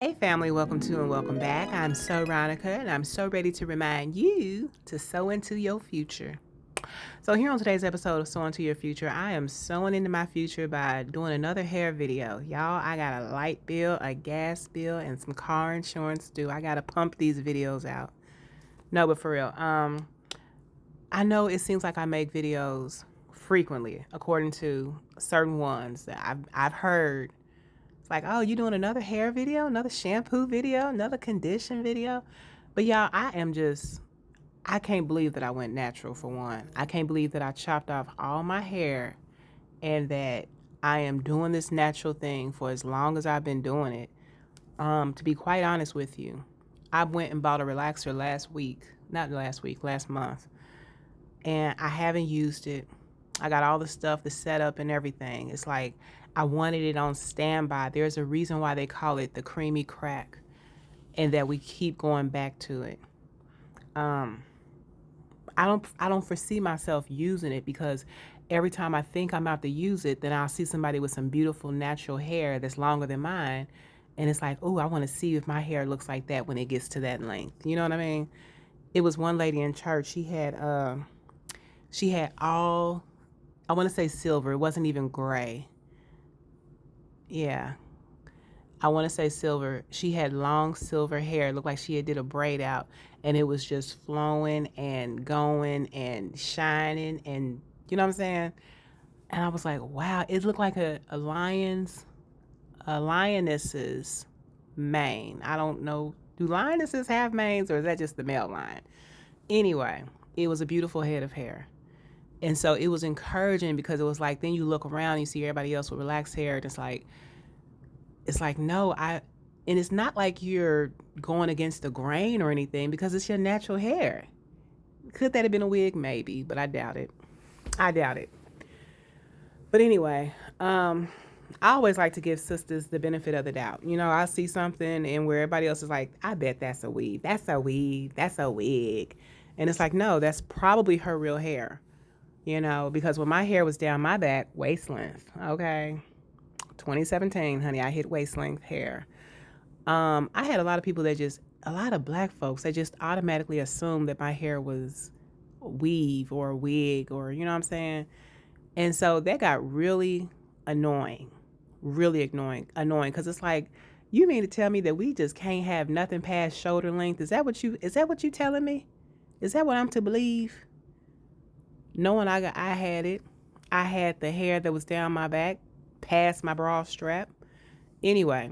Hey family, welcome to and welcome back. I'm So Ronica and I'm so ready to remind you to sow into your future. So here on today's episode of Sow Into Your Future, I am sowing into my future by doing another hair video. Y'all, I got a light bill, a gas bill, and some car insurance due. I gotta pump these videos out. No, but for real. I know it seems like I make videos frequently, according to certain ones that I've heard. It's like, oh, you doing another hair video, another shampoo video, another condition video. But y'all, I can't believe that I went natural for one. I can't believe that I chopped off all my hair and that I am doing this natural thing for as long as I've been doing it. To be quite honest with you, I went and bought a relaxer last month, and I haven't used it. I got all the stuff, the setup and everything. It's like I wanted it on standby. There's a reason why they call it the creamy crack and that we keep going back to it. Um, I don't foresee myself using it because every time I think I'm about to use it, then I'll see somebody with some beautiful natural hair that's longer than mine. And it's like, oh, I want to see if my hair looks like that when it gets to that length. You know what I mean? It was one lady in church. She had all, I want to say silver. It wasn't even gray. Yeah, I want to say silver. She had long silver hair. It looked like she had did a braid out, and it was just flowing and going and shining, and you know what I'm saying. And I was like, wow, it looked like a lioness's mane. I don't know. Do lionesses have manes, or is that just the male lion? Anyway, it was a beautiful head of hair. And so it was encouraging because it was like, then you look around, you see everybody else with relaxed hair, and it's like no, and it's not like you're going against the grain or anything because it's your natural hair. Could that have been a wig? Maybe, but I doubt it. But anyway, I always like to give sisters the benefit of the doubt. I see something and where everybody else is like, I bet that's a weave, that's a weave, that's a wig. And it's like, no, that's probably her real hair. Because when my hair was down my back, waist length, okay, 2017, honey, I hit waist length hair. I had a lot of black folks that just automatically assumed that my hair was a weave or a wig, or you know what I'm saying? And so that got annoying, really annoying because it's like, you mean to tell me that we just can't have nothing past shoulder length? Is that what you telling me? Is that what I'm to believe? Knowing I had it. I had the hair that was down my back, past my bra strap. Anyway,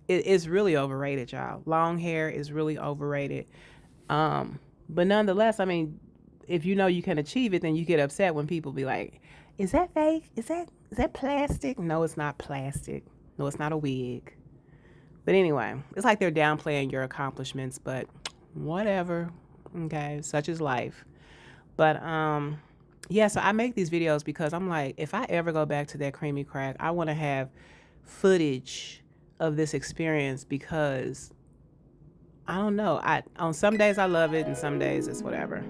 it's really overrated, y'all. Long hair is really overrated. But nonetheless, I mean, if you know you can achieve it, then you get upset when people be like, "Is that fake? Is that plastic?" No, it's not plastic. No, it's not a wig. But anyway, it's like they're downplaying your accomplishments, but whatever. Okay, such is life. But yeah, so I make these videos because I'm like, if I ever go back to that creamy crack, I want to have footage of this experience because I don't know. I On some days I love it and some days it's whatever.